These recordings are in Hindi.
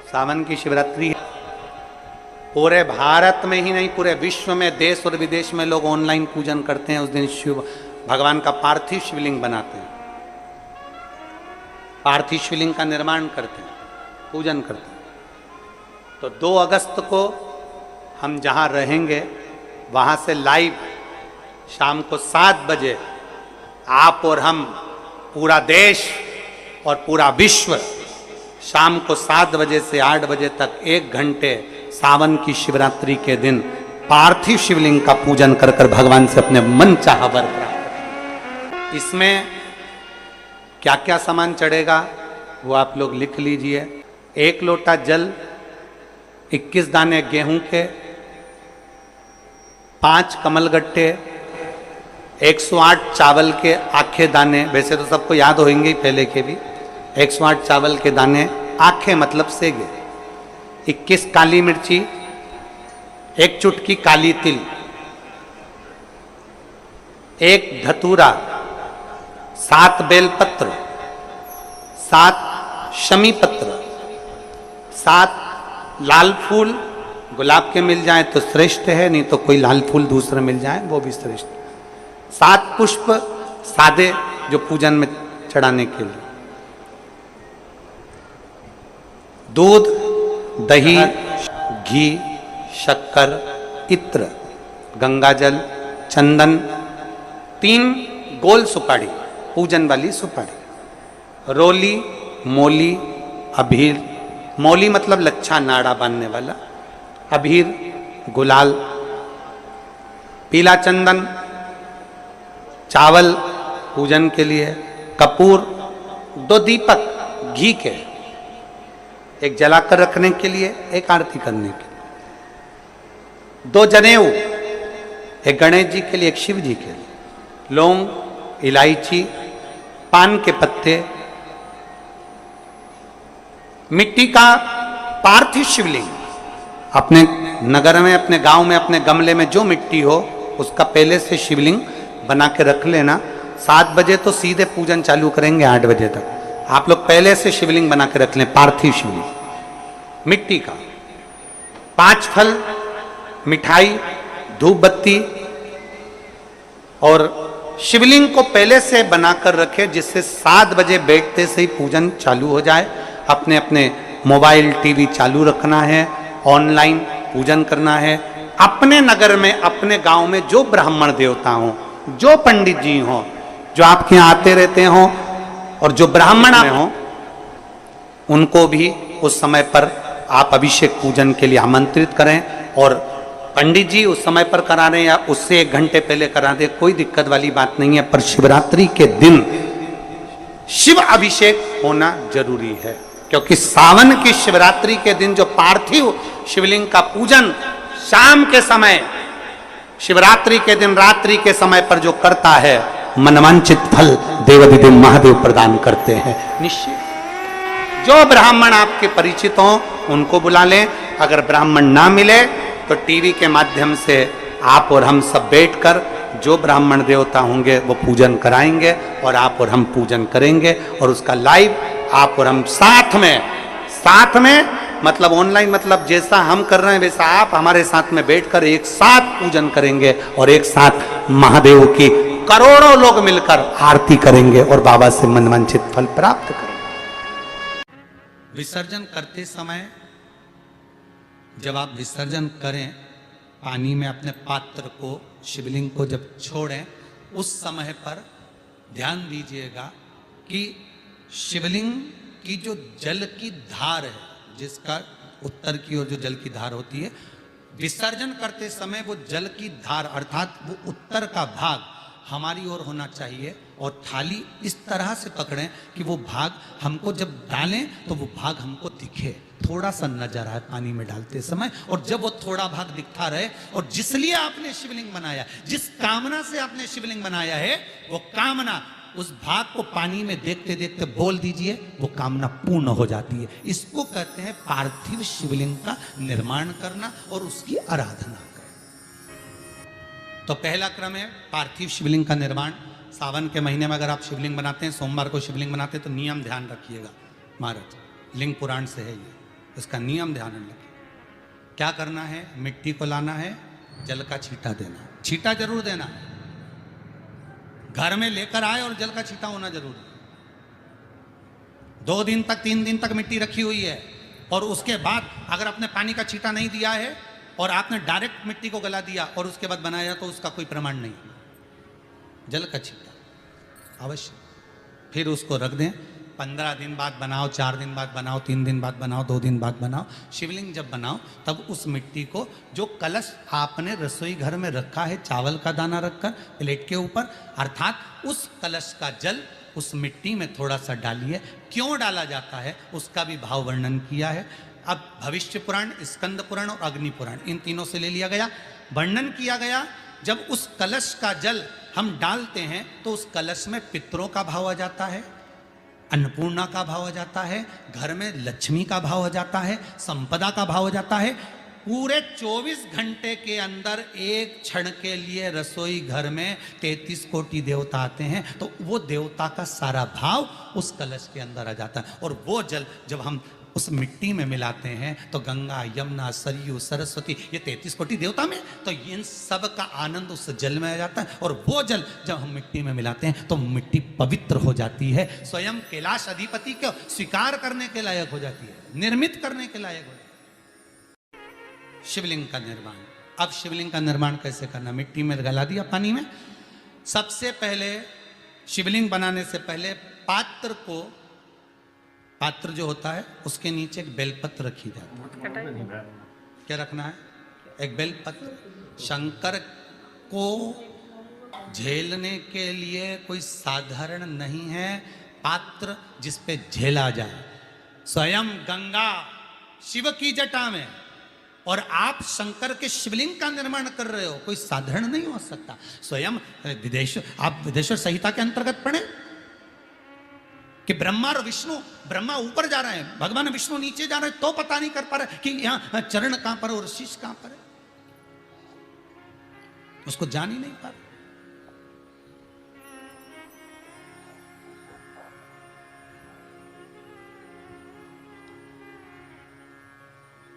सावन की शिवरात्रि पूरे भारत में ही नहीं, पूरे विश्व में, देश और विदेश में लोग ऑनलाइन पूजन करते हैं। उस दिन शिव भगवान का पार्थिव शिवलिंग बनाते हैं, पार्थिव शिवलिंग का निर्माण करते हैं, पूजन करते हैं। तो 2 अगस्त को हम जहाँ रहेंगे वहाँ से लाइव शाम को 7 बजे आप और हम, पूरा देश और पूरा विश्व, शाम को 7 बजे से 8 बजे तक 1 घंटे सावन की शिवरात्रि के दिन पार्थिव शिवलिंग का पूजन कर कर भगवान से अपने मन चाहा वर प्राप्त करें। इसमें क्या क्या सामान चढ़ेगा वो आप लोग लिख लीजिए। 1 लोटा जल, 21 दाने गेहूं के, 5 कमलगट्टे, 108 चावल के आखे दाने, वैसे तो सबको याद होंगे पहले के भी, 108 चावल के दाने आखे मतलब सेगे, 21 काली मिर्ची, 1 चुटकी काली तिल, 1 धतूरा, 7 बेलपत्र, 7 शमी पत्र, 7 लाल फूल, गुलाब के मिल जाए तो श्रेष्ठ है, नहीं तो कोई लाल फूल दूसरा मिल जाए वो भी श्रेष्ठ। 7 पुष्प सादे जो पूजन में चढ़ाने के लिए, दूध, दही, घी, शक्कर, इत्र, गंगाजल, चंदन, 3 गोल सुपारी, पूजन वाली सुपारी, रोली, मोली, अबीर, मौली मतलब लच्छा नाड़ा बांधने वाला, अबीर, गुलाल, पीला चंदन, चावल पूजन के लिए, कपूर, 2 दीपक घी के, 1 जलाकर रखने के लिए, 1 आरती करने के लिए, 2 जनेऊ, 1 गणेश जी के लिए, 1 शिव जी के लिए, लौंग, इलायची, पान के पत्ते, मिट्टी का पार्थिव शिवलिंग। अपने नगर में, अपने गांव में, अपने गमले में जो मिट्टी हो उसका पहले से शिवलिंग बना के रख लेना। 7 बजे तो सीधे पूजन चालू करेंगे, 8 बजे तक आप लोग पहले से शिवलिंग बना के रख लें, पार्थिव शिवलिंग मिट्टी का। 5 फल, मिठाई, धूप बत्ती, और शिवलिंग को पहले से बनाकर रखे जिससे 7 बजे बैठते से ही पूजन चालू हो जाए। अपने अपने मोबाइल, टीवी चालू रखना है, ऑनलाइन पूजन करना है। अपने नगर में, अपने गांव में जो ब्राह्मण देवता हों, जो पंडित जी हों, जो आपके यहाँ आते रहते हों, और जो ब्राह्मण हों, उनको भी उस समय पर आप अभिषेक पूजन के लिए आमंत्रित करें। और पंडित जी उस समय पर करा रहे हैं या उससे 1 घंटे पहले करा दें, कोई दिक्कत वाली बात नहीं है। पर शिवरात्रि के दिन शिव अभिषेक होना जरूरी है, क्योंकि सावन की शिवरात्रि के दिन जो पार्थिव शिवलिंग का पूजन शाम के समय, शिवरात्रि के दिन रात्रि के समय पर जो करता है, मनवांचित फल देवाधिदेव महादेव प्रदान करते हैं निश्चित। जो ब्राह्मण आपके परिचित हों उनको बुला लें। अगर ब्राह्मण ना मिले तो टीवी के माध्यम से आप और हम सब बैठकर जो ब्राह्मण देवता होंगे वो पूजन कराएंगे, और आप और हम पूजन करेंगे, और उसका लाइव आप और हम साथ में मतलब ऑनलाइन, मतलब जैसा हम कर रहे हैं वैसा आप हमारे साथ में बैठकर एक साथ पूजन करेंगे, और एक साथ महादेव की करोड़ों लोग मिलकर आरती करेंगे और बाबा से मनवांछित फल प्राप्त करेंगे। विसर्जन करते समय जब आप विसर्जन करें, पानी में अपने पात्र को, शिवलिंग को जब छोड़ें, उस समय पर ध्यान दीजिएगा कि शिवलिंग की जो जल की धार है, जिसका उत्तर की ओर जो जल की धार होती है, विसर्जन करते समय वो जल की धार अर्थात वो उत्तर का भाग हमारी ओर होना चाहिए, और थाली इस तरह से पकड़ें कि वो भाग हमको जब डालें तो वो भाग हमको दिखे, थोड़ा सा नजर आए पानी में डालते समय। और जब वो थोड़ा भाग दिखता रहे, और जिस लिए आपने शिवलिंग बनाया, जिस कामना से आपने शिवलिंग बनाया है, वो कामना उस भाग को पानी में देखते देखते बोल दीजिए, वो कामना पूर्ण हो जाती है। इसको कहते हैं पार्थिव शिवलिंग का निर्माण करना और उसकी आराधना करना। तो पहला क्रम है पार्थिव शिवलिंग का निर्माण। सावन के महीने में अगर आप शिवलिंग बनाते हैं, सोमवार को शिवलिंग बनाते हैं, तो नियम ध्यान रखिएगा महाराज, लिंग पुराण से है ये, इसका नियम ध्यान में रखें। क्या करना है? मिट्टी को लाना है, जल का छींटा देना, छींटा जरूर देना है। घर में लेकर आए और जल का छींटा होना जरूरी है। 2 दिन तक 3 दिन तक मिट्टी रखी हुई है और उसके बाद अगर आपने पानी का छींटा नहीं दिया है और आपने डायरेक्ट मिट्टी को गला दिया और उसके बाद बनाया तो उसका कोई प्रमाण नहीं। जल का छींटा अवश्य। फिर उसको रख दें। 15 दिन बाद बनाओ, 4 दिन बाद बनाओ, 3 दिन बाद बनाओ, 2 दिन बाद बनाओ। शिवलिंग जब बनाओ तब उस मिट्टी को, जो कलश आपने रसोई घर में रखा है चावल का दाना रखकर प्लेट के ऊपर, अर्थात उस कलश का जल उस मिट्टी में थोड़ा सा डालिए। क्यों डाला जाता है उसका भी भाव वर्णन किया है। अब भविष्य पुराण, स्कंद पुराण और अग्नि पुराण, इन तीनों से ले लिया गया। वर्णन किया गया जब उस कलश का जल हम डालते हैं तो उस कलश में पितरों का भाव आ जाता है, अन्नपूर्णा का भाव आ जाता है, घर में लक्ष्मी का भाव आ जाता है, संपदा का भाव आ जाता है। पूरे 24 घंटे के अंदर एक क्षण के लिए रसोई घर में 33 कोटि देवता आते हैं, तो वो देवता का सारा भाव उस कलश के अंदर आ जाता है। और वो जल जब हम उस मिट्टी में मिलाते हैं तो गंगा, यमुना, सरयू, सरस्वती, ये 33 कोटि देवता में, तो इन सब का आनंद उस जल में आ जाता है। और वो जल जब हम मिट्टी में मिलाते हैं तो मिट्टी पवित्र हो जाती है, स्वयं कैलाश अधिपति को स्वीकार करने के लायक हो जाती है, निर्मित करने के लायक हो जाती है। शिवलिंग का निर्माण। अब शिवलिंग का निर्माण कैसे करना? मिट्टी में गला दिया पानी में। सबसे पहले शिवलिंग बनाने से पहले पात्र जो होता है उसके नीचे एक बेलपत्र रखी जाती है। क्या रखना है? एक बेलपत्र। शंकर को झेलने के लिए कोई साधारण नहीं है पात्र जिस पे झेला जाए। स्वयं गंगा शिव की जटा में, और आप शंकर के शिवलिंग का निर्माण कर रहे हो, कोई साधारण नहीं हो सकता। स्वयं आप विदेश्वर संहिता के अंतर्गत पढ़े कि ब्रह्मा और विष्णु, ब्रह्मा ऊपर जा रहे हैं, भगवान विष्णु नीचे जा रहे हैं, तो पता नहीं कर पा रहे कि यहां चरण कहां पर और शीश कहां पर है, उसको जान ही नहीं पा रहे।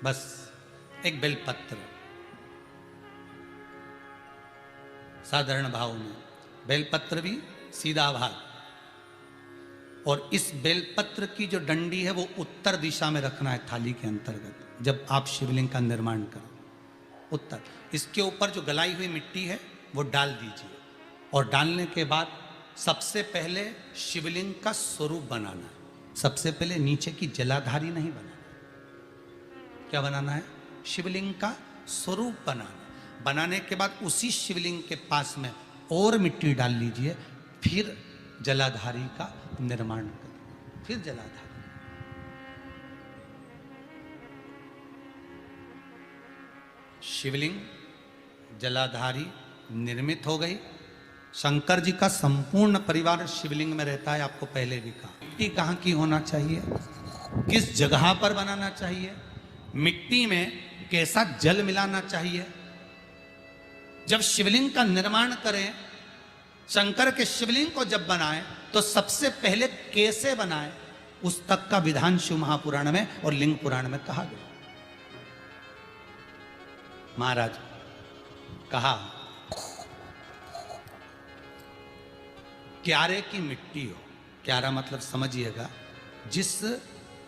बस एक बेलपत्र, साधारण भाव में बेलपत्र भी सीधा भाग, और इस बेलपत्र की जो डंडी है वो उत्तर दिशा में रखना है थाली के अंतर्गत। जब आप शिवलिंग का निर्माण करो उत्तर, इसके ऊपर जो गलाई हुई मिट्टी है वो डाल दीजिए। और डालने के बाद सबसे पहले शिवलिंग का स्वरूप बनाना है। सबसे पहले नीचे की जलाधारी नहीं बनाना। क्या बनाना है? शिवलिंग का स्वरूप बनाना। बनाने के बाद उसी शिवलिंग के पास में और मिट्टी डाल लीजिए, फिर जलाधारी का निर्माण करें। फिर जलाधारी, शिवलिंग जलाधारी निर्मित हो गई। शंकर जी का संपूर्ण परिवार शिवलिंग में रहता है, आपको पहले भी कहा। मिट्टी कहाँ की होना चाहिए, किस जगह पर बनाना चाहिए, मिट्टी में कैसा जल मिलाना चाहिए। जब शिवलिंग का निर्माण करें, शंकर के शिवलिंग को जब बनाएं तो सबसे पहले कैसे बनाएं, उस तक का विधान शिव महापुराण में और लिंग पुराण में कहा गया। महाराज कहा, क्यारे की मिट्टी हो, क्यारा मतलब समझिएगा जिस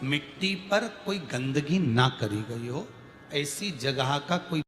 मिट्टी पर कोई गंदगी ना करी गई हो, ऐसी जगह का कोई